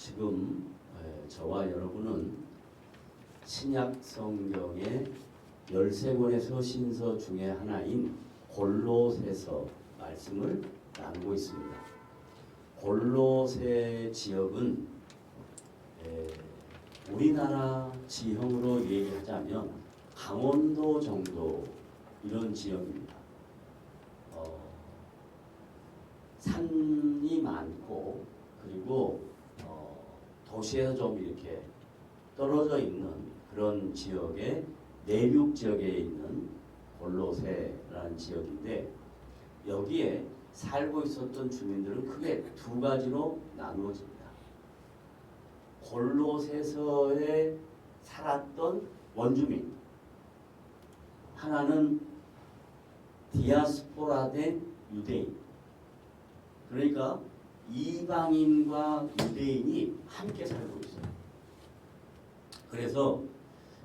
지금 저와 여러분은 신약 성경의 13권의 서신서 중에 하나인 골로새서 말씀을 나누고 있습니다. 골로새 지역은 우리나라 지형으로 얘기하자면 강원도 정도 이런 지역입니다. 산이 많고 그리고 도시에서 좀 이렇게 떨어져 있는 그런 지역의 내륙 지역에 있는 골로새라는 지역인데, 여기에 살고 있었던 주민들은 크게 두 가지로 나누어집니다. 골로새서에 살았던 원주민, 하나는 디아스포라된 유대인, 그러니까 이방인과 유대인이 함께 살고 있어요. 그래서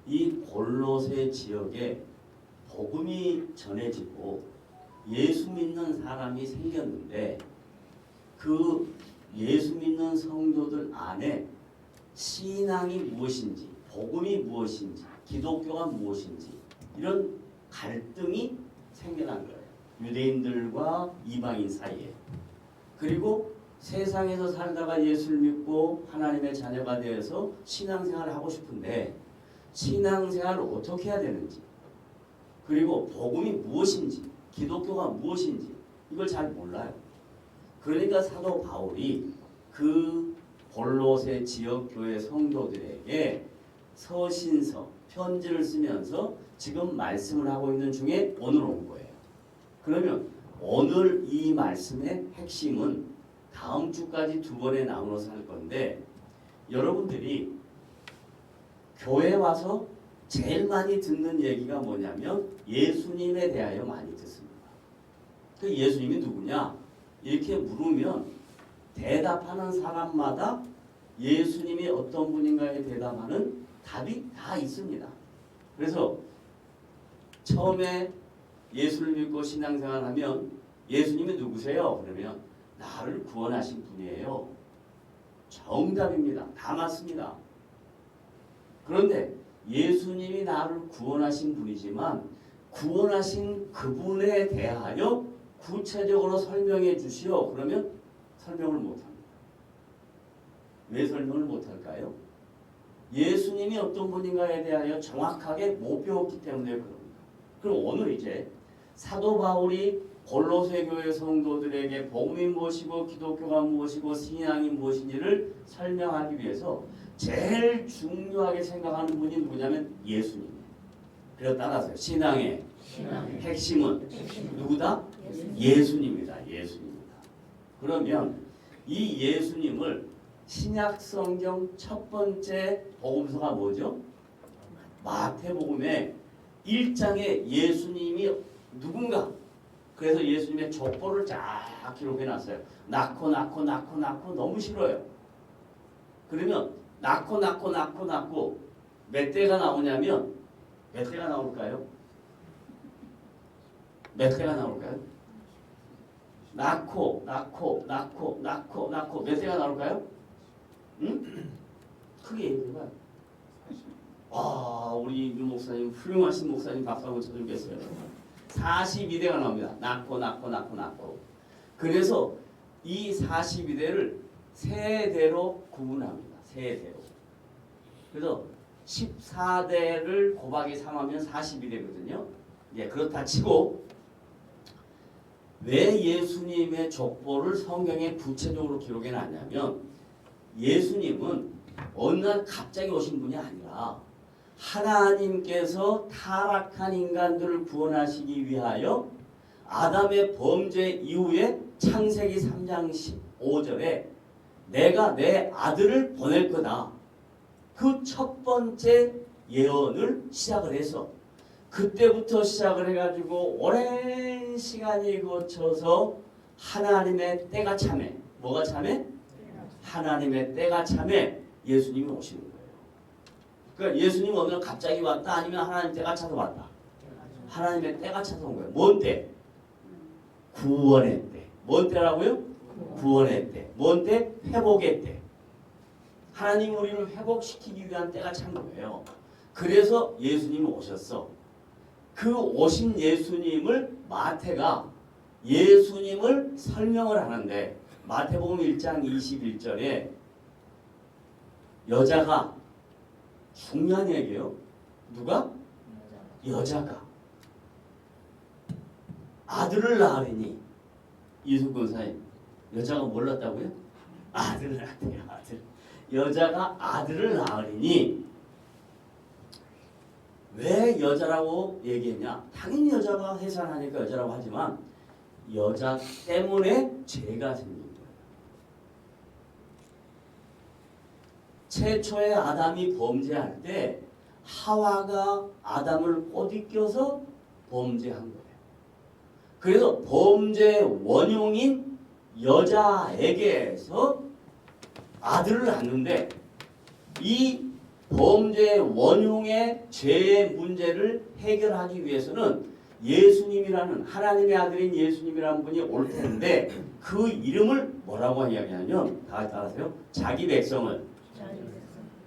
이 골로새 지역에 복음이 전해지고 예수 믿는 사람이 생겼는데, 그 예수 믿는 성도들 안에 신앙이 무엇인지, 복음이 무엇인지, 기독교가 무엇인지 이런 갈등이 생겨난 거예요. 유대인들과 이방인 사이에. 그리고 세상에서 살다가 예수를 믿고 하나님의 자녀가 되어서 신앙생활을 하고 싶은데 신앙생활을 어떻게 해야 되는지, 그리고 복음이 무엇인지, 기독교가 무엇인지 이걸 잘 몰라요. 그러니까 사도 바울이 그 골로새 지역 교회 성도들에게 서신서, 편지를 쓰면서 지금 말씀을 하고 있는 중에 오늘 온 거예요. 그러면 오늘 이 말씀의 핵심은 다음 주까지 두 번에 나누어서 할 건데, 여러분들이 교회 와서 제일 많이 듣는 얘기가 뭐냐면 예수님에 대하여 많이 듣습니다. 그 예수님이 누구냐? 이렇게 물으면 대답하는 사람마다 예수님이 어떤 분인가에 대답하는 답이 다 있습니다. 그래서 처음에 예수를 믿고 신앙생활하면 예수님이 누구세요? 그러면 나를 구원하신 분이에요. 정답입니다. 다 맞습니다. 그런데 예수님이 나를 구원하신 분이지만 구원하신 그분에 대하여 구체적으로 설명해 주시오. 그러면 설명을 못합니다. 왜 설명을 못할까요? 예수님이 어떤 분인가에 대하여 정확하게 못 배웠기 때문에 그럽니다. 그럼 오늘 이제 사도 바울이 골로새 교회 성도들에게 복음이 무엇이고 기독교가 무엇이고 신앙이 무엇인지를 설명하기 위해서 제일 중요하게 생각하는 분이 누구냐면 예수님이에요. 그래서 따라서 신앙의 핵심은 누구다? 예수님이다. 예수님이다. 그러면 이 예수님을 신약 성경 첫 번째 복음서가 뭐죠? 마태복음에 1장에 예수님이 누군가, 그래서 예수님의 족보를 쫙 기록해 놨어요. 낳고 너무 싫어요. 그러면 낳고 몇 대가 나오냐면 몇 대가 나올까요? 몇 대가 나올까요? 낳고 몇 대가 나올까요? 응? 크게 얘기해봐요. 와, 우리 유 목사님 훌륭하신 목사님 박수 한번 쳐주겠어요. 42대가 나옵니다. 낳고. 그래서 이 42대를 세대로 구분합니다. 세대로. 그래서 14대를 곱하기 3하면 42대거든요. 예, 그렇다 치고 왜 예수님의 족보를 성경에 구체적으로 기록해 놨냐면, 예수님은 어느 날 갑자기 오신 분이 아니라 하나님께서 타락한 인간들을 구원하시기 위하여 아담의 범죄 이후에 창세기 3장 15절에 내가 내 아들을 보낼 거다. 그 첫 번째 예언을 시작을 해서 그때부터 시작을 해가지고 오랜 시간이 거쳐서 하나님의 때가 참해. 뭐가 참해? 하나님의 때가 참해 예수님이 오시는 거예요. 그러니까 예수님은 어느 날 갑자기 왔다, 아니면 하나님 때가 차서 왔다. 하나님의 때가 차서 온 거예요. 뭔 때? 구원의 때. 뭔 때라고요? 구원의 때. 뭔 때? 회복의 때. 하나님 우리를 회복시키기 위한 때가 찬 거예요. 그래서 예수님이 오셨어. 그 오신 예수님을 마태가 예수님을 설명을 하는데 마태복음 1장 21절에 여자가 중요한 얘기예요. 누가? 여자가 아들을 낳으리니 이수근 사님 여자가 뭘 낳았다고요? 아들을 낳았대요. 아들. 여자가 아들을 낳으리니 왜 여자라고 얘기했냐? 당연히 여자가 해산하니까 여자라고 하지만 여자 때문에 죄가 생긴 거예요. 최초의 아담이 범죄할 때 하와가 아담을 꼬드겨서 범죄한 거예요. 그래서 범죄 원흉인 여자에게서 아들을 낳는데 이 범죄 원흉의 죄의 문제를 해결하기 위해서는 예수님이라는 하나님의 아들인 예수님이라는 분이 올 텐데 그 이름을 뭐라고 이야기하냐면 다 따라하세요. 자기 백성을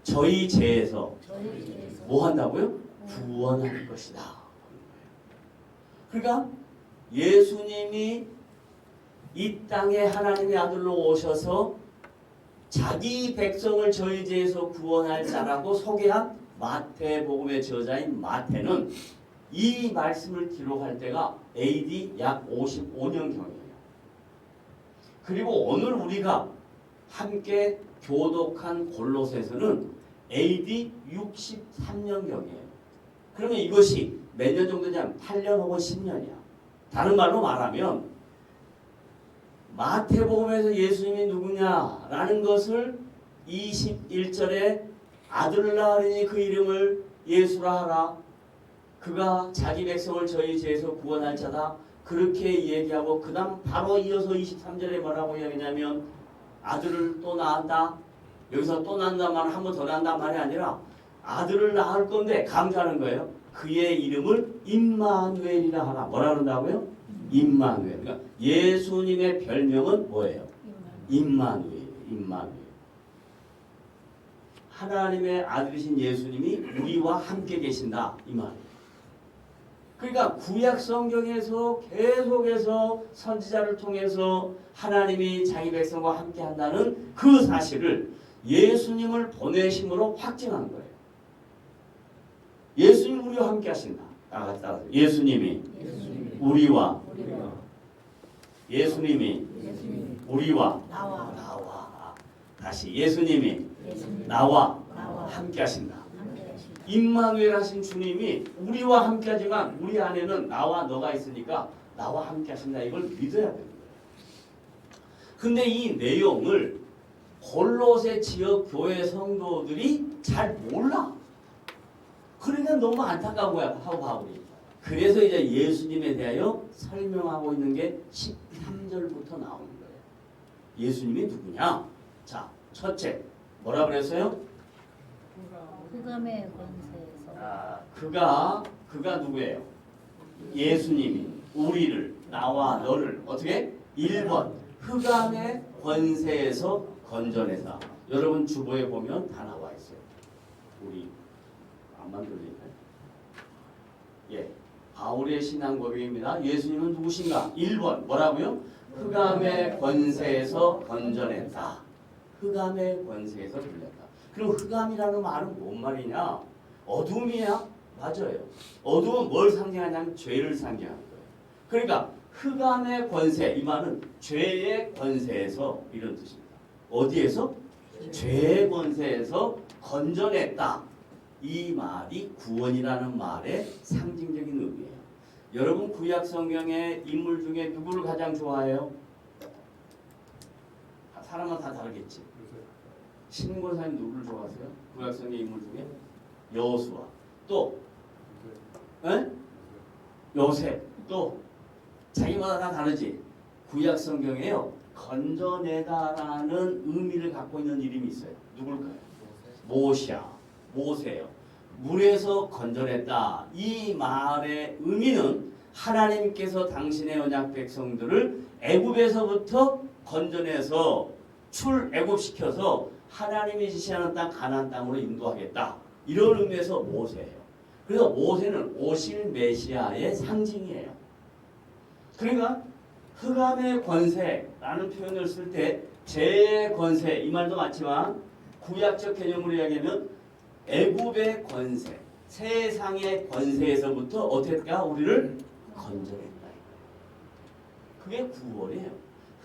저희 죄에서 뭐 한다고요? 구원할 것이다. 그러니까 예수님이 이 땅에 하나님의 아들로 오셔서 자기 백성을 저희 죄에서 구원할 자라고 소개한 마태복음의 저자인 마태는 이 말씀을 기록할 때가 AD 약 55년경이에요. 그리고 오늘 우리가 함께 교독한 골로새서는 AD 63년경이에요. 그러면 이것이 몇 년 정도냐면 8년 혹은 10년이야. 다른 말로 말하면 마태복음에서 예수님이 누구냐라는 것을 21절에 아들을 낳으리니 그 이름을 예수라 하라. 그가 자기 백성을 저희 죄에서 구원할 자다. 그렇게 얘기하고 그 다음 바로 이어서 23절에 뭐라고 이야기하냐면 아들을 또 낳았다. 여기서 또 낳는다는 말은 한 번 더 낳는다는 말이 아니라 아들을 낳을 건데 강조하는 거예요. 그의 이름을 임마누엘이라 하라. 뭐라 그런다고요? 임마누엘. 그러니까 예수님의 별명은 뭐예요? 임마누엘. 임마누엘. 하나님의 아들이신 예수님이 우리와 함께 계신다. 이 말이에요. 그러니까 구약 성경에서 계속해서 선지자를 통해서 하나님이 자기 백성과 함께 한다는 그 사실을 예수님을 보내심으로 확증한 거예요. 예수님 우리와 함께 하신다. 따라서 예수님이 우리와 예수님이 우리와 나와 다시 예수님이 나와 함께 하신다. 임마누엘 하신 주님이 우리와 함께 하지만 우리 안에는 나와 너가 있으니까 나와 함께 하신다. 이걸 믿어야 되는 거예요. 근데 이 내용을 골로새 지역 교회 성도들이 잘 몰라. 그러니까 너무 안타까운 거야. 바울이. 그래서 이제 예수님에 대하여 설명하고 있는 게 13절부터 나오는 거예요. 예수님이 누구냐? 자, 첫째 뭐라 그랬어요? 흑암의 권세에서. 그가 누구예요? 예수님이 우리를 나와 너를 어떻게? 1번 흑암의 권세에서 건져내사. 여러분 주보에 보면 다 나와 있어요. 우리 안만 들리나요? 예, 바울의 신앙 고백입니다. 예수님은 누구신가? 1번 뭐라고요? 흑암의 권세에서 건져낸다. 흑암의 권세에서 불렸다. 그럼 흑암이라는 말은 뭔 말이냐? 어둠이야? 맞아요. 어둠은 뭘 상징하냐면 죄를 상징하는 거예요. 그러니까 흑암의 권세, 이 말은 죄의 권세에서 이런 뜻입니다. 어디에서? 죄의 권세에서 건져냈다. 이 말이 구원이라는 말의 상징적인 의미예요. 여러분 구약 성경의 인물 중에 누구를 가장 좋아해요? 사람은 다 다르겠지. 신권사님 누구를 좋아하세요? 구약 성경 인물 중에? 여호수아. 또 요셉. 또 자기마다 다 다르지. 구약 성경에요. 건져내다라는 의미를 갖고 있는 이름이 있어요. 누굴까요? 모세요. 물에서 건져냈다. 이 말의 의미는 하나님께서 당신의 언약 백성들을 애굽에서부터 건져내서 출애굽시켜서 하나님이 지시하는 땅 가나안 땅으로 인도하겠다. 이런 의미에서 모세예요. 그래서 모세는 오실 메시아의 상징이에요. 그러니까 흑암의 권세라는 표현을 쓸 때 제 권세 이 말도 맞지만 구약적 개념으로 이야기하면 애굽의 권세, 세상의 권세에서부터 어떻게까 우리를 건져냈다. 그게 구원이에요.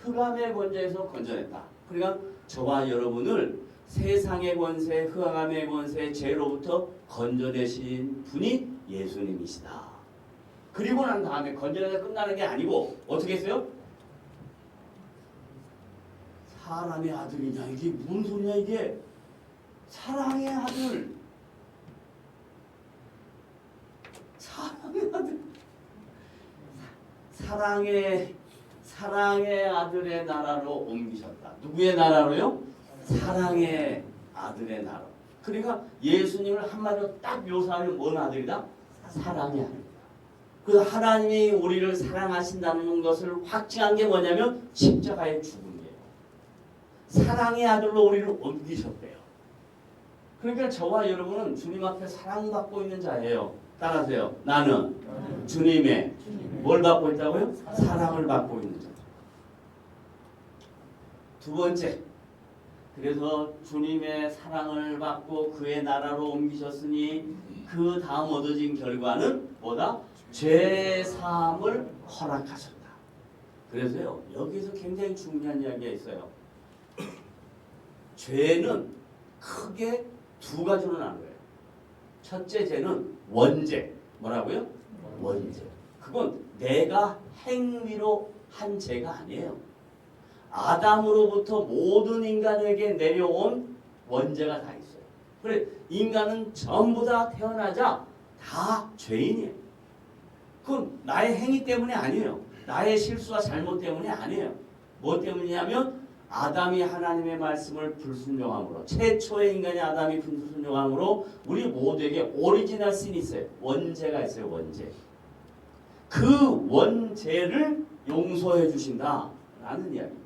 흑암의 권세에서 건져냈다. 그러니까 저와 여러분을 세상의 권세, 흑암의 권세, 죄로부터 건져내신 분이 예수님이시다. 그리고 난 다음에 건져내서 끝나는 게 아니고 어떻게 했어요? 사람의 아들이냐 이게 무슨 소리냐 이게 사랑의 아들 사랑의 아들 사랑의 아들의 나라로 옮기셨다. 누구의 나라로요? 사랑의 아들의 나라. 그러니까 예수님을 한마디로 딱 묘사하면 뭔 아들이다? 사랑의 아들. 그래서 하나님이 우리를 사랑하신다는 것을 확증한 게 뭐냐면 십자가의 죽음이에요. 사랑의 아들로 우리를 옮기셨대요. 그러니까 저와 여러분은 주님 앞에 사랑받고 있는 자예요. 따라하세요. 나는 주님의 뭘 받고 있다고요? 사랑을 받고 있는 자. 두 번째, 그래서 주님의 사랑을 받고 그의 나라로 옮기셨으니 그 다음 얻어진 결과는 뭐다? 죄 사함을 허락하셨다. 그래서요, 여기서 굉장히 중요한 이야기가 있어요. 죄는 크게 두 가지로 나눠요. 첫째 죄는 원죄. 뭐라고요? 원죄. 그건 내가 행위로 한 죄가 아니에요. 아담으로부터 모든 인간에게 내려온 원죄가 다 있어요. 그래, 인간은 전부 다 태어나자 다 죄인이에요. 그건 나의 행위 때문에 아니에요. 나의 실수와 잘못 때문에 아니에요. 뭐 때문이냐면 아담이 하나님의 말씀을 불순종함으로, 최초의 인간이 아담이 불순종함으로 우리 모두에게 오리지널 신이 있어요. 원죄가 있어요. 원죄. 그 원죄를 용서해 주신다라는 이야기입니다.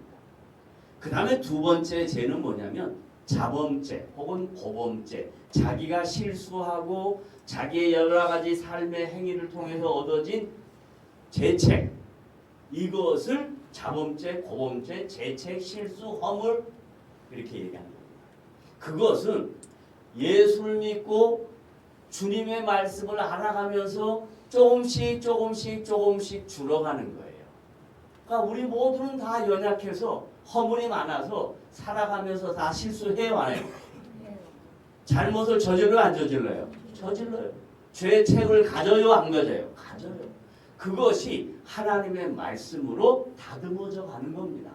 그 다음에 두 번째 죄는 뭐냐면 자범죄 혹은 고범죄. 자기가 실수하고 자기의 여러 가지 삶의 행위를 통해서 얻어진 죄책, 이것을 자범죄, 고범죄, 죄책, 실수, 허물 이렇게 얘기하는 겁니다. 그것은 예수를 믿고 주님의 말씀을 알아가면서 조금씩 줄어가는 거예요. 그러니까 우리 모두는 다 연약해서 허물이 많아서 살아가면서 다 실수해요, 안 해요? 잘못을 저질러요, 안 저질러요? 저질러요. 죄책을 가져요, 안 가져요? 가져요. 그것이 하나님의 말씀으로 다듬어져 가는 겁니다.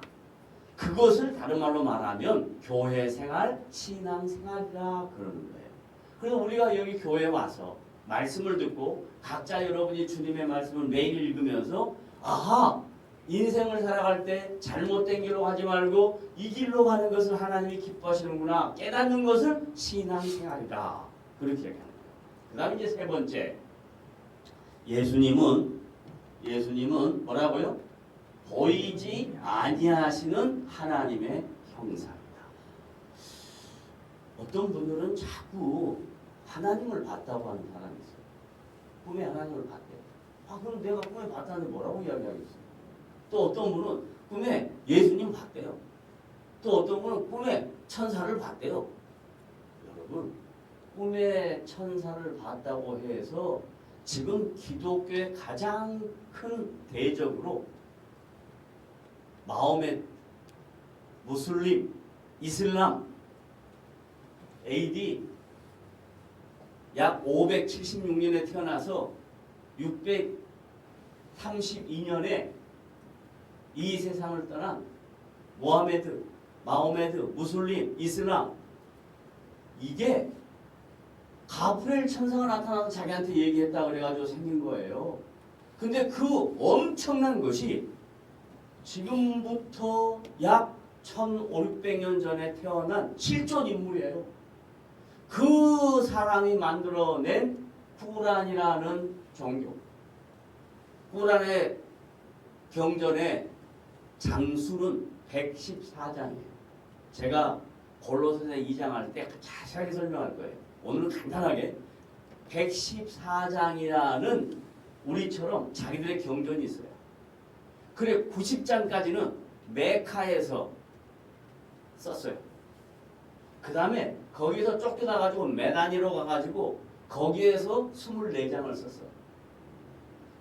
그것을 다른 말로 말하면 교회 생활, 신앙 생활이라 그러는 거예요. 그래서 우리가 여기 교회에 와서 말씀을 듣고 각자 여러분이 주님의 말씀을 매일 읽으면서 아하! 인생을 살아갈 때 잘못된 길로 가지 말고 이 길로 가는 것을 하나님이 기뻐하시는구나 깨닫는 것을 신앙생활이다. 그렇게 얘기합니다. 그 다음에 이제 세 번째, 예수님은 뭐라고요? 보이지 아니하시는 하나님의 형상이다. 어떤 분들은 자꾸 하나님을 봤다고 하는 사람이 있어요. 꿈에 하나님을 봤대요. 아, 그럼 내가 꿈에 봤다는데 뭐라고 이야기하겠어요? 또 어떤 분은 꿈에 예수님 봤대요. 또 어떤 분은 꿈에 천사를 봤대요. 여러분, 꿈에 천사를 봤다고 해서 지금 기독교의 가장 큰 대적으로 마호멧, 무슬림, 이슬람, AD 약 576년에 태어나서 632년에 이 세상을 떠난 모하메드, 마호메드, 무슬림, 이슬람, 이게 가브리엘 천사가 나타나서 자기한테 얘기했다 그래가지고 생긴 거예요. 근데 그 엄청난 것이 지금부터 약 1500년 전에 태어난 실존 인물이에요. 그 사람이 만들어낸 쿠란이라는 종교. 쿠란의 경전의 장수는 114장이에요. 제가 골로새서 2장 할 때 자세하게 설명할 거예요. 오늘은 간단하게 114장이라는 우리처럼 자기들의 경전이 있어요. 그래 90장까지는 메카에서 썼어요. 그 다음에 거기서 쫓겨나가지고 메나니로 가가지고 거기에서 24장을 썼어요.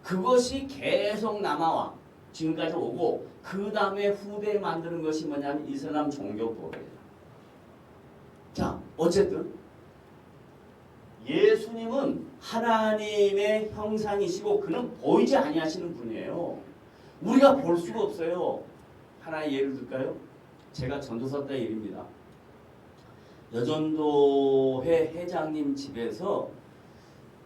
그것이 계속 남아와 지금까지 오고 그 다음에 후대에 만드는 것이 뭐냐면 이슬람 종교법이에요. 자, 어쨌든 예수님은 하나님의 형상이시고 그는 보이지 아니하시는 분이에요. 우리가 볼 수가 없어요. 하나의 예를 들까요? 제가 전도사 때 일입니다. 여전도회 회장님 집에서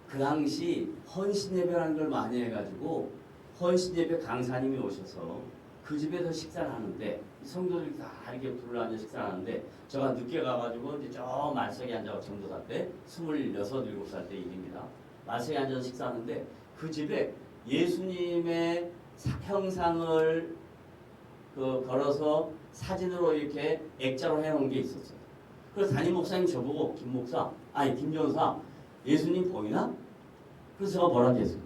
그 당시 헌신예배라는 걸 많이 해가지고 헌신예배 강사님이 오셔서 그 집에서 식사를 하는데 성도들이 다 이렇게 둘러앉아 식사를 하는데 제가 늦게 가가지고 이제 저 말석에 앉아서 전도사 때 26, 7살 때 일입니다. 말석에 앉아서 식사하는데 그 집에 예수님의 형상을 걸어서 사진으로 이렇게 액자로 해놓은 게 있었어요. 그래서 담임 목사님 저보고 김 전사 예수님 보이나? 그래서 제가 뭐라 했어요?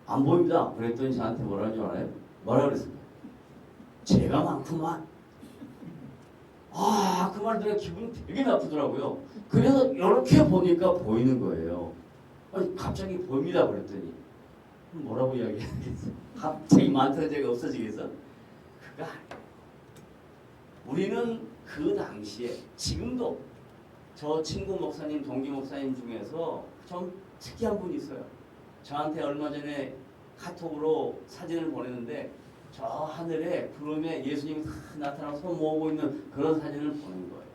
안 보입니다. 그랬더니 저한테 뭐라는 줄 알아요? 뭐라 그랬습니까? 죄가 많구만. 그 말 들으니까 기분이 되게 나쁘더라고요. 그래서 이렇게 보니까 보이는 거예요. 아니, 갑자기 보입니다. 그랬더니 뭐라고 이야기하겠어? 갑자기 많던 죄가 없어지겠어? 그거 아니에요. 우리는 그 당시에 지금도 저 친구 목사님, 동기 목사님 중에서 좀 특이한 분이 있어요. 저한테 얼마 전에 카톡으로 사진을 보냈는데 저 하늘에 구름에 예수님이 다 나타나서 손 모으고 있는 그런 사진을 보낸 거예요.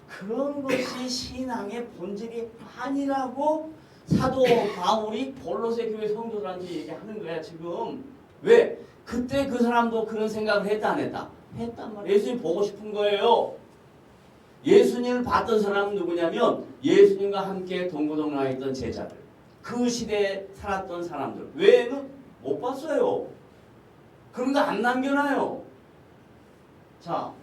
그런 것이 신앙의 본질이 아니라고 사도 바울이 골로새 교회 성도들한테 얘기하는 거야 지금. 왜? 그때 그 사람도 그런 생각을 했다 안 했다? 했단 말이야. 예수님 보고 싶은 거예요. 예수님을 봤던 사람은 누구냐면 예수님과 함께 동고동락했던 제자들. 그 시대에 살았던 사람들 외에는 못 봤어요. 그런 거 안 남겨놔요. 자,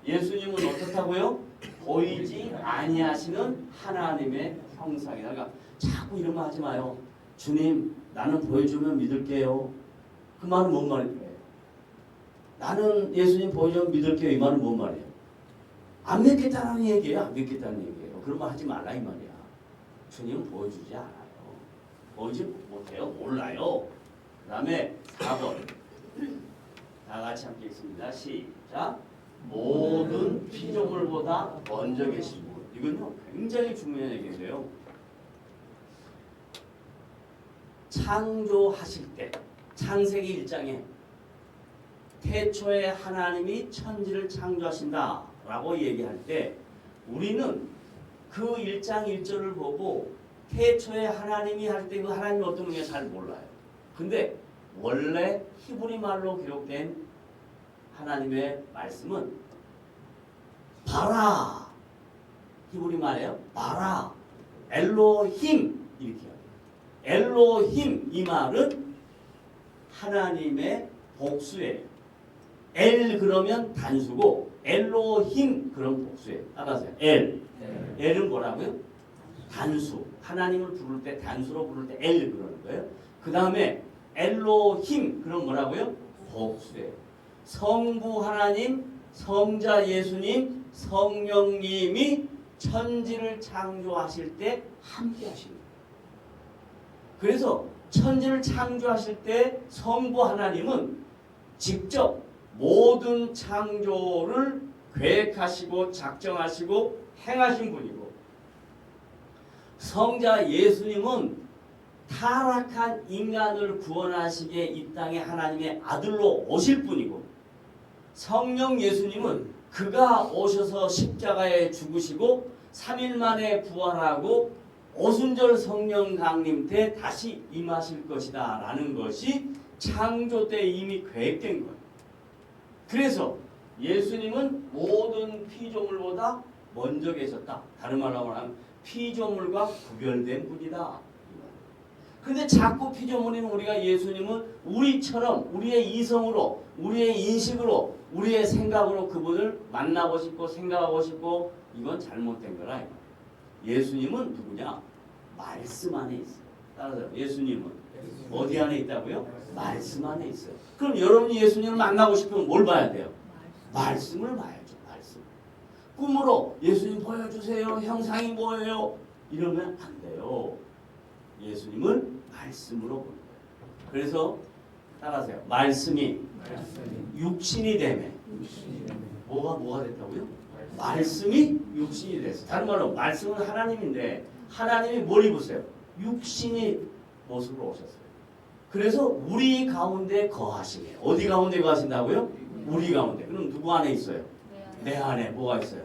예수님은 어떻다고요? 보이지 아니하시는 하나님의 형상이다. 그러니까 자꾸 이런 말 하지 마요. 주님, 나는 보여주면 믿을게요. 그 말은 뭔 말이에요? 나는 예수님 보여주면 믿을게요. 이 말은 뭔 말이에요? 안 믿겠다는 얘기예요. 안 믿겠다는 얘기예요. 그런 말 하지 말라 이 말이야. 주님은 보여주지 않아요. 보여주지 못해요. 몰라요. 그 다음에 4번 다 같이 함께 읽습니다. 시작. 모든 피조물보다 먼저 계신 분. 이건요 굉장히 중요한 얘기인데요. 창조하실 때 창세기 1장에 태초에 하나님이 천지를 창조하신다 라고 얘기할 때 우리는 그 1장 1절을 보고 태초에 하나님이 할 때 그 하나님이 어떤 분인지 잘 몰라요. 근데 원래 히브리 말로 기록된 하나님의 말씀은 바라, 히브리 말이에요. 바라, 엘로힘 이렇게 해요. 엘로힘 이 말은 하나님의 복수예요. 엘 그러면 단수고 엘로힘 그럼 복수예요. 따라하세요. 엘은 뭐라고요? 단수. 하나님을 부를 때 단수로 부를 때 엘 그러는 거예요. 그 다음에 엘로힘 그럼 뭐라고요? 복수예요. 성부 하나님, 성자 예수님, 성령님이 천지를 창조하실 때 함께 하신 거예요. 그래서 천지를 창조하실 때 성부 하나님은 직접 모든 창조를 계획하시고 작정하시고 행하신 분이고 성자 예수님은 타락한 인간을 구원하시기에 이 땅에 하나님의 아들로 오실 분이고 성령 예수님은 그가 오셔서 십자가에 죽으시고 3일 만에 부활하고 오순절 성령 강림 때 다시 임하실 것이다 라는 것이 창조 때 이미 계획된 거예요. 그래서 예수님은 모든 피조물보다 먼저 계셨다. 다른 말로 하면 피조물과 구별된 분이다. 근데 자꾸 피조물인 우리가 예수님은 우리처럼 우리의 이성으로 우리의 인식으로 우리의 생각으로 그분을 만나고 싶고 생각하고 싶고 이건 잘못된 거라. 예수님은 누구냐? 말씀 안에 있어요. 따라서 예수님은 어디 안에 있다고요? 말씀 안에 있어요. 그럼 여러분이 예수님을 만나고 싶으면 뭘 봐야 돼요? 말씀을 봐야죠. 말씀. 꿈으로 예수님 보여주세요. 형상이 뭐예요? 이러면 안 돼요. 예수님을 말씀으로 보는 거예요. 그래서 따라하세요. 말씀이 육신이 되매. 뭐가 됐다고요? 말씀이 육신이 됐어요. 다른 말로 말씀은 하나님인데 하나님이 뭘 입으세요? 육신의 모습으로 오셨어요. 그래서 우리 가운데 거하시네. 어디 가운데 거하신다고요? 우리 가운데. 그럼 누구 안에 있어요? 내 안에 뭐가 있어요?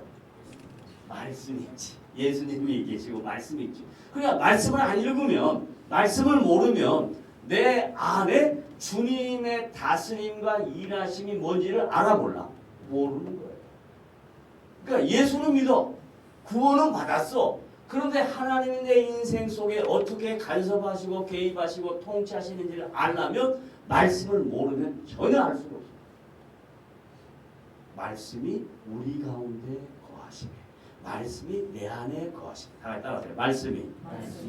말씀이 있지. 예수님이 계시고 말씀이 있지. 그러니까 말씀을 안 읽으면 말씀을 모르면 내 안에 주님의 다스림과 일하심이 뭔지를 알아볼라. 모르는 거예요. 그러니까 예수는 믿어. 구원은 받았어. 그런데 하나님이 내 인생 속에 어떻게 간섭하시고 개입하시고 통치하시는지를 알려면 말씀을 모르면 전혀 알 수가 없어요. 말씀이 우리 가운데 거하시네. 말씀이 내 안에 거하시네. 다 따라하세요. 말씀이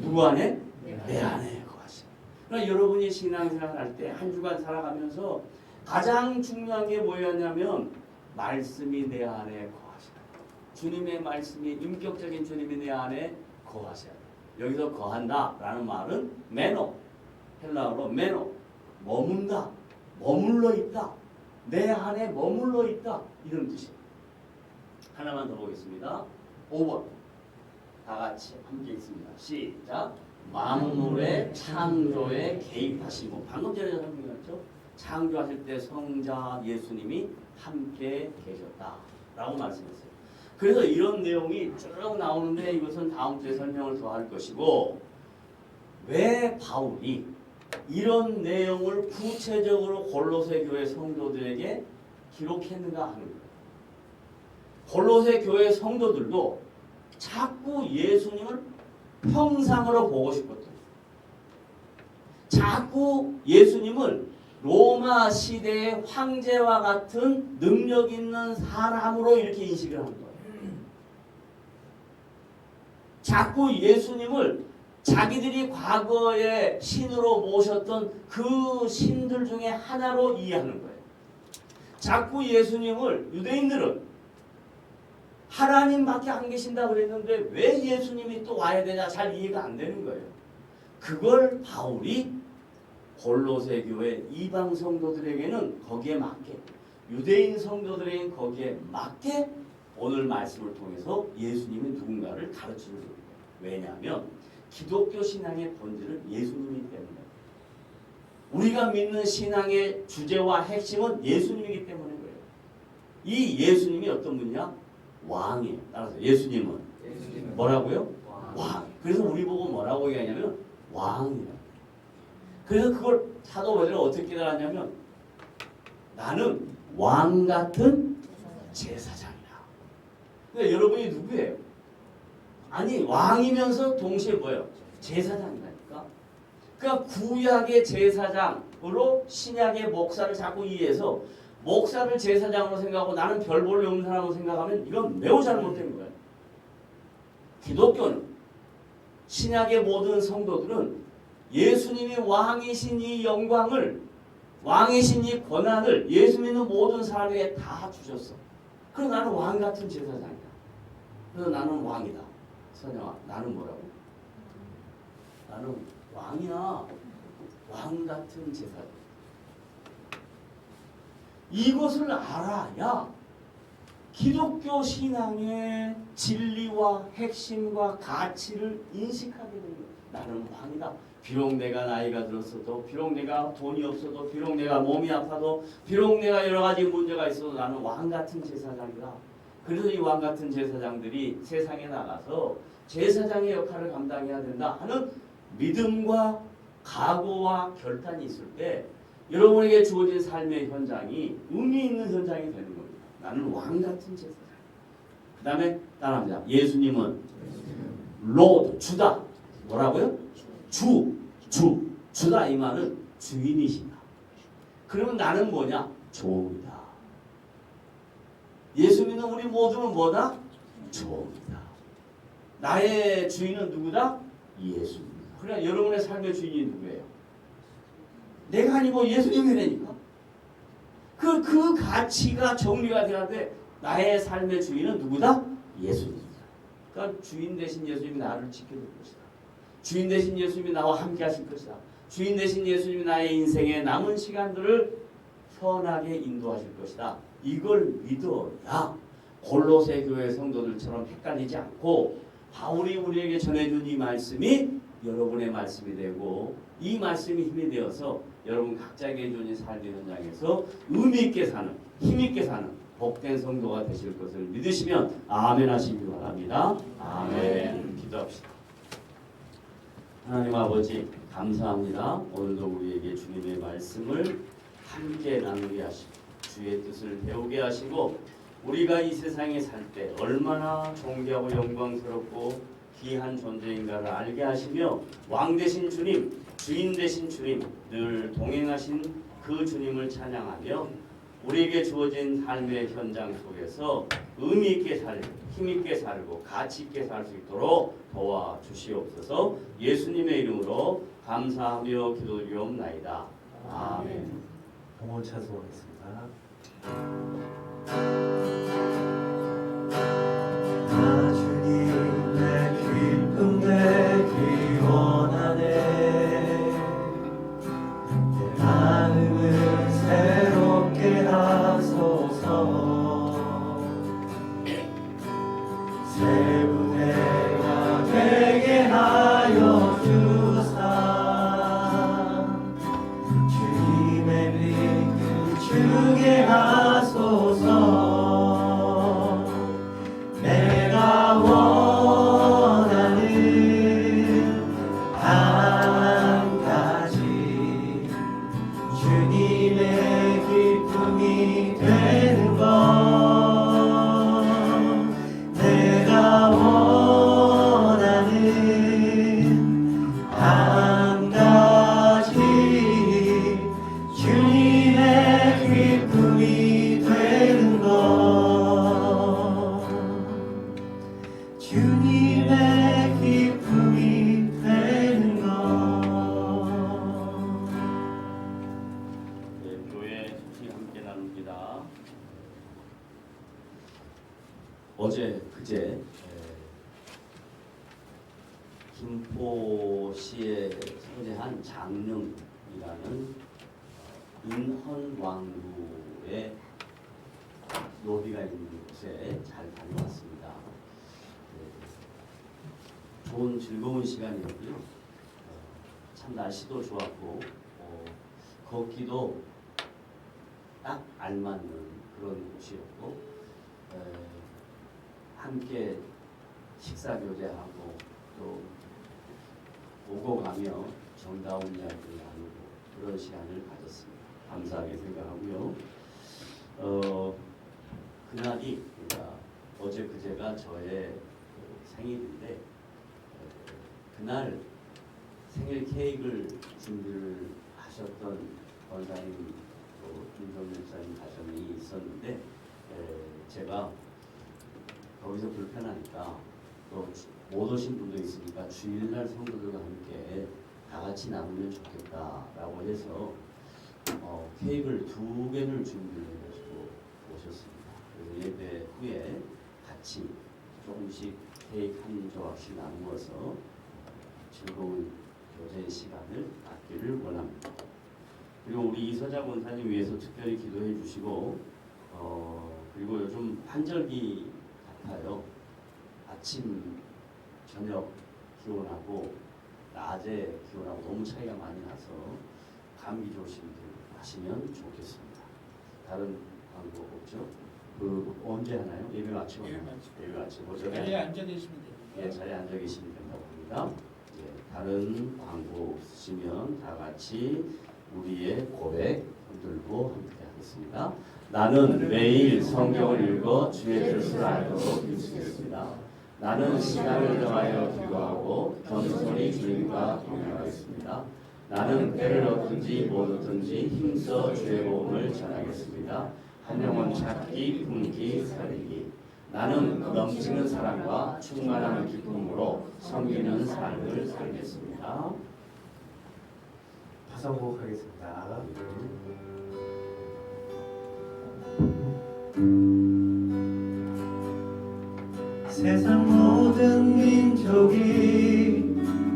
누구 안에? 내 안에 거하시네. 그러니까 여러분이 신앙생활 할 때 한 주간 살아가면서 가장 중요한 게 뭐였냐면 말씀이 내 안에 거하시네. 주님의 말씀이 인격적인 주님이 내 안에 거하셔야 돼요. 여기서 거한다라는 말은 메노, 헬라어로 메노, 머문다, 머물러 있다, 내 안에 머물러 있다 이런 뜻이에요. 하나만 더 보겠습니다. 5번 다 같이 함께 있습니다. 시작. 만물의 창조에 개입하시고 방금 전에 설명했죠. 창조하실 때 성자 예수님이 함께 계셨다라고 말씀했어요. 그래서 이런 내용이 쭉 나오는데 이것은 다음 주에 설명을 더 할 것이고 왜 바울이 이런 내용을 구체적으로 골로새 교회 성도들에게 기록했는가 하는 거예요. 골로새 교회 성도들도 자꾸 예수님을 형상으로 보고 싶었던 거예요. 자꾸 예수님을 로마 시대의 황제와 같은 능력 있는 사람으로 이렇게 인식을 하는 거예요. 자꾸 예수님을 자기들이 과거에 신으로 모셨던 그 신들 중에 하나로 이해하는 거예요. 자꾸 예수님을 유대인들은 하나님밖에 안 계신다고 그랬는데 왜 예수님이 또 와야 되냐 잘 이해가 안 되는 거예요. 그걸 바울이 골로새 교회 이방 성도들에게는 거기에 맞게 유대인 성도들에게는 거기에 맞게 오늘 말씀을 통해서 예수님이 누군가를 가르치는 겁니다. 왜냐하면 기독교 신앙의 본질은 예수님이기 때문에 우리가 믿는 신앙의 주제와 핵심은 예수님이기 때문에 그래요. 이 예수님이 어떤 분이냐? 왕이에요. 따라서 예수님은 뭐라고요? 왕. 그래서 우리 보고 뭐라고 얘기하냐면 왕이에요. 그래서 그걸 사도 바울이 어떻게 깨달았냐면 나는 왕 같은 제사장이다. 그러니까 여러분이 누구예요? 아니 왕이면서 동시에 뭐예요? 제사장이라니까. 그러니까 구약의 제사장으로 신약의 목사를 자꾸 이해해서 목사를 제사장으로 생각하고 나는 별 볼일 없는 사람으로 생각하면 이건 매우 잘못된 거예요. 기독교는 신약의 모든 성도들은 예수님이 왕이신 이 영광을 왕이신 이 권한을 예수 믿는 모든 사람에게 다 주셨어. 그래서 나는 왕 같은 제사장이다. 그래서 나는 왕이다. 선영아, 나는 뭐라고? 나는 왕이야. 왕 같은 제사장. 이것을 알아야 기독교 신앙의 진리와 핵심과 가치를 인식하게 되는 거예요. 나는 왕이다. 비록 내가 나이가 들었어도, 비록 내가 돈이 없어도, 비록 내가 몸이 아파도, 비록 내가 여러 가지 문제가 있어도 나는 왕 같은 제사장이다. 그래서 이 왕 같은 제사장들이 세상에 나가서 제사장의 역할을 감당해야 된다 하는 믿음과 각오와 결단이 있을 때 여러분에게 주어진 삶의 현장이 의미 있는 현장이 되는 겁니다. 나는 왕 같은 제사장. 그 다음에 따라합니다. 예수님은 로드, 주다. 뭐라고요? 주. 주다 이 말은 주인이시다. 그러면 나는 뭐냐? 종이다. 예수 믿는 우리 모두는 뭐다? 종이다. 나의 주인은 누구다? 예수입니다. 그러나 여러분의 삶의 주인이 누구예요? 내가 아니고 예수님이라니까. 그 가치가 정리가 되는데 나의 삶의 주인은 누구다? 예수님이다. 그러니까 주인 대신 예수님이 나를 지켜줄 것이다. 주인 대신 예수님이 나와 함께 하실 것이다. 주인 대신 예수님이 나의 인생의 남은 시간들을 선하게 인도하실 것이다. 이걸 믿어야 골로새 교회 성도들처럼 헷갈리지 않고 바울이 우리에게 전해준 이 말씀이 여러분의 말씀이 되고 이 말씀이 힘이 되어서 여러분 각자의 개인적인 삶의 현장에서 의미 있게 사는, 힘 있게 사는 복된 성도가 되실 것을 믿으시면 아멘 하시기 바랍니다. 아멘. 기도합시다. 하나님 아버지 감사합니다. 오늘도 우리에게 주님의 말씀을 함께 나누게 하시고 주의 뜻을 배우게 하시고 우리가 이 세상에 살 때 얼마나 존귀하고 영광스럽고 귀한 존재인가를 알게 하시며 왕 되신 주님, 주인 되신 주님, 늘 동행하신 그 주님을 찬양하며 우리에게 주어진 삶의 현장 속에서 의미 있게 살고 힘 있게 살고 가치 있게 살 수 있도록 도와주시옵소서. 예수님의 이름으로 감사하며 기도드리옵나이다. 아멘. 봉헌 찬송하겠습니다. 나 주님의 기쁨 되기 원하네. 내 마음을 새롭게 하소서. 새 부대가 되게 하여 주사. 주님의 빛 주게 하소서. 내가 원하는 한 가지 주님의 기쁨이 되는 것. 내가 원하는 한 가지 주님의 기쁨이 되는 것. 주님의 기쁨이 되는 것. 네, 교회 소식 함께 나눕니다. 어제 그제 김포시에 소재한 장릉이라는 인헌왕루의 노비가 있는 곳에 잘 다녀왔습니다. 좋은 즐거운 시간이었고요. 참 날씨도 좋았고 걷기도 딱 알맞는 그런 곳이었고 함께 식사 교제하고 또 오고 가며 정다운 이야기를 나누고 그런 시간을 가졌습니다. 감사하게 생각하고요. 그날이 그러니까 어제 그제가 저의 생일인데 그날 생일 케이크를 준비를 하셨던 권사님 또 김정일사님 가정이 있었는데 제가 거기서 불편하니까 또 못 오신 분도 있으니까 주일날 성도들과 함께 다 같이 나누면 좋겠다라고 해서 케이크를 2개를 준비를 해가지고 오셨습니다. 그래서 예배 후에 같이 조금씩 케이크 한 조각씩 나누어서 즐거운 교제 시간을 갖기를 원합니다. 그리고 우리 이서자 권사님 위해서 특별히 기도해 주시고 그리고 요즘 환절기 같아요. 아침 저녁 기온하고 낮에 기온하고 너무 차이가 많이 나서 감기 조심들 하시면 좋겠습니다. 다른 광고 없죠? 그 언제 하나요? 예배 마치고 예배 마치고 자리에 앉아 계시면 됩니다. 예, 자리에 앉아 계시면 된다고 합니다. 예, 다른 광고 없으시면 다 같이 우리의 고백 흔들고 함께 하겠습니다. 나는 매일 성경을 읽어 주의 뜻을 알도록 힘쓰겠습니다. 나는 시간을 정하여 기도하고 겸손히 주님과 동행하겠습니다. 나는 때를 얻든지 못 얻든지 힘써 주의 복음을 전하겠습니다. 한 영혼 찾기, 품기, 살리기. 나는 넘치는 사랑과 충만한 기쁨으로 섬기는 삶을 살겠습니다. 파성곡 하겠습니다. 세상 모든 민족이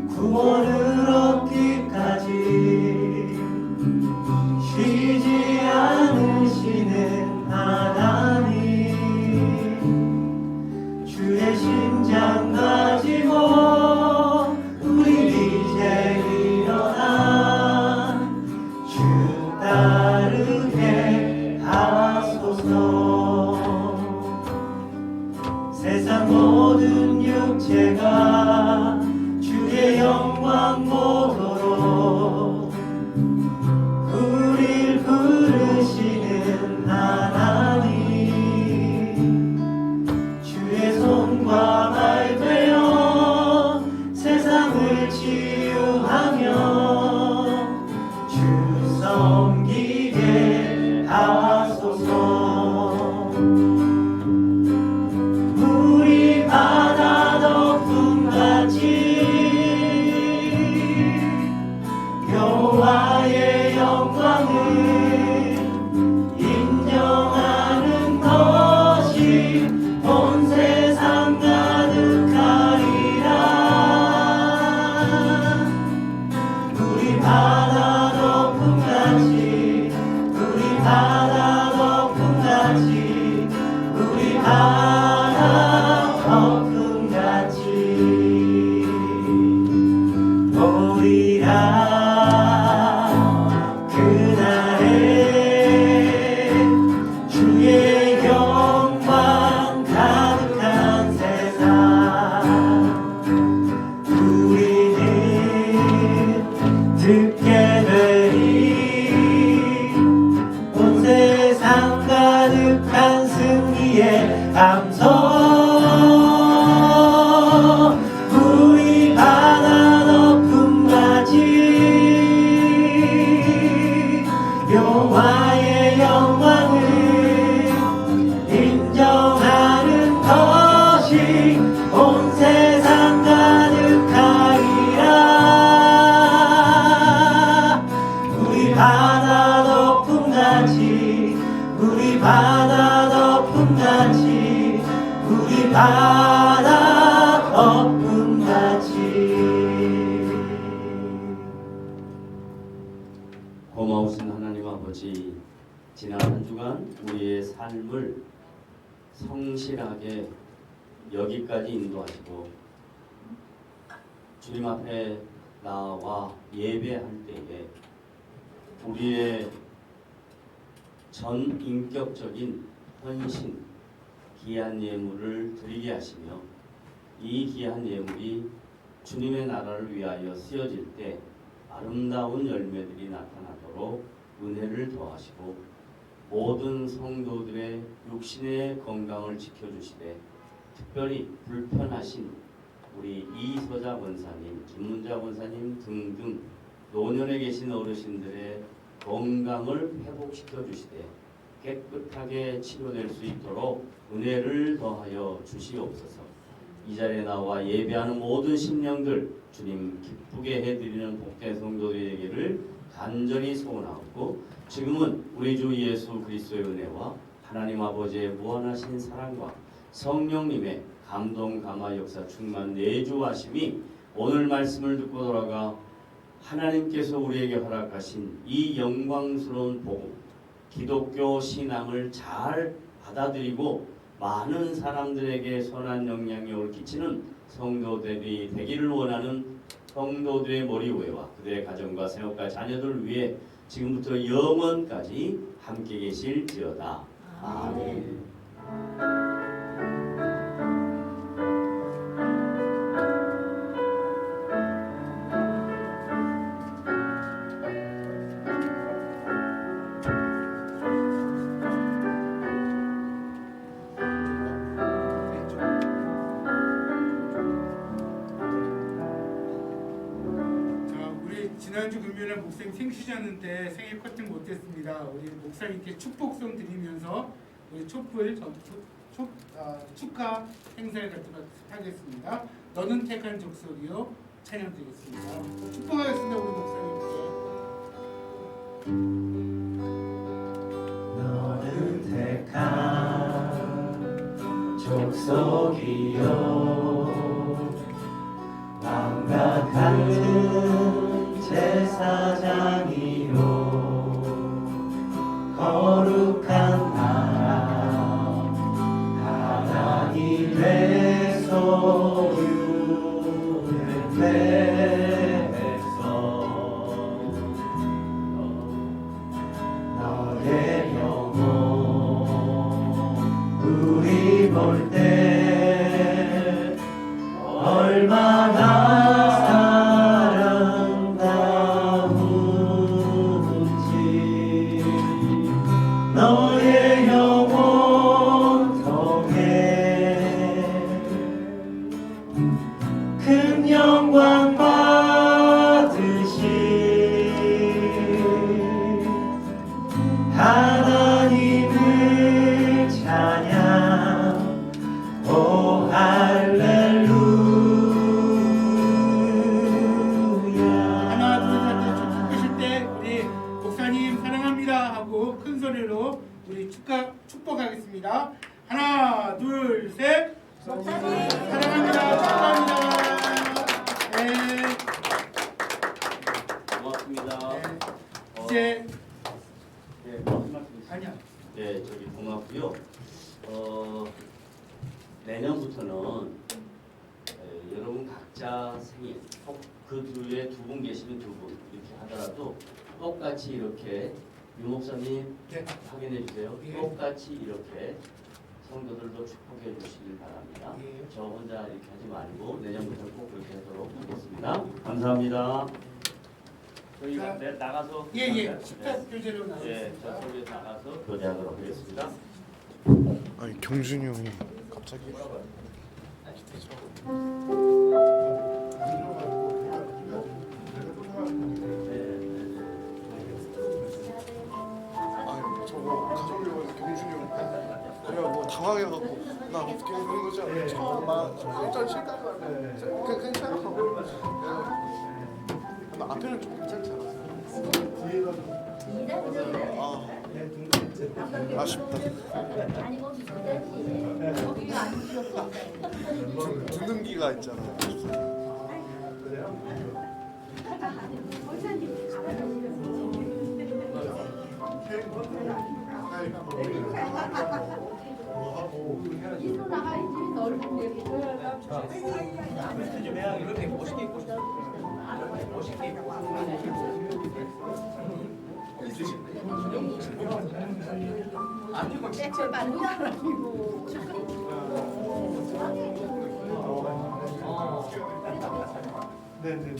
구원을 얻기까지 쉬지 않으시는 하나님, 주의 심장 가지고 우리 이제 일어나 주 따르게 하소서. 세상 모든 육체가 주의 영광 보도록 우릴 부르시는 하나님, 주의 손과 발 되어 세상을 치유하며 주 섬기게 하소서. 우리 바다 덮음같이 여호와의 영광을 인정하는 것이 온 세상 가득하리라. 우리 바다 덮음같이, 우리 바다 덮음같이, 우리 바다 덮음같이 오리라. 그날에 주의 영광 가득한 세상 우리는 듣게 되리. 온 세상 가득한 승리의 감성. 우리 바다 덮음같이 여호와의 영광을 인정하는 것이 온 세상 가득하리라. 우리 바다 덮음같이, 우리 바다 덮음같이, 우리 바다 덮음같이. 고마우신 하나님 아버지, 지난 한 주간 우리의 삶을 성실하게 여기까지 인도하시고 주님 앞에 나와 예배할 때에 우리의 전 인격적인 헌신, 귀한 예물을 드리게 하시며 이 귀한 예물이 주님의 나라를 위하여 쓰여질 때 아름다운 열매들이 나타나도록 은혜를 더하시고 모든 성도들의 육신의 건강을 지켜주시되 특별히 불편하신 우리 이서자 권사님, 김문자 권사님 등등 노년에 계신 어르신들의 건강을 회복시켜 주시되 깨끗하게 치료될 수 있도록 은혜를 더하여 주시옵소서. 이 자리에 나와 예배하는 모든 심령들 주님 기쁘게 해드리는 복된 성도들이 되기를 간절히 소원하고, 지금은 우리 주 예수 그리스도의 은혜와 하나님 아버지의 무한하신 사랑과 성령님의 감동 감화 역사 충만 내주하심이 오늘 말씀을 듣고 돌아가 하나님께서 우리에게 허락하신 이 영광스러운 복음, 기독교 신앙을 잘 받아들이고 많은 사람들에게 선한 영향력을 끼치는 성도들이 되기를 원하는 성도들의 머리 위와 그들의 가정과 생업과 자녀들을 위해 지금부터 영원까지 함께 계실지어다. 아멘. 우리 지난 지난주 금요일에 목사님 생시셨는데 생일 커팅 못했습니다. 우리 목사님께 축복송 드리면서 우리 촛불 축하 행사를 갖도록 하겠습니다. 너는 택한 족속이요 찬양 드리겠습니다. 축복하겠습니다. 우리 목사님께. 너는 택한 족속이요 왕과 같은 제사장이요 거룩한 나라 하나님의 소유를 빼서 너의 영혼 우리 볼 때 얼마나 사랑다운지 너의 영혼 통해 큰 영광 받으시 하나님을 찬양 오 할렐루야. 하나 둘 셋 축복하실 때 우리 목사님 사랑합니다 하고 큰 소리로 우리 축복하겠습니다. 하나 둘 셋. 목사님 사랑합니다. 축복합니다. 네. 고맙습니다. 이제 네, 무슨 말씀 있으세요? 아니야. 네, 저기 고맙고요. 내년부터는 여러분 각자 생일 그 뒤에 두 분 계시면 두 분 이렇게 하더라도 똑같이 이렇게 유 목사님 네. 확인해 주세요. 예. 똑같이 이렇게 성도들도 축복해 주시길 바랍니다. 예. 저 혼자 이렇게 하지 말고 내년부터 꼭 그렇게 하도록 하겠습니다. 감사합니다. 저희가 나가서 예예. 식사 교제로 예, 나오겠습니다. 저쪽에 나가서 교대하도록 하겠습니다. 아니 경준이 형이 갑자기 아니 저거 가져오려고 해서 경준이 형 내가 뭐 당황해갖고 나 어떻게 하는 거지? 처음만 일단 실까지 그 괜찮아. 나 앞에는 좀 괜찮잖아. 아 아쉽다. 아니 거기 있었지. 거기 안 있었어. 듣는 기가 있잖아. 이리로 나가야지. 너를 보고 얘기를. 이렇게 멋있게 입고 싶어. 멋있게 입고 안 입고 제발 말고. 네네네.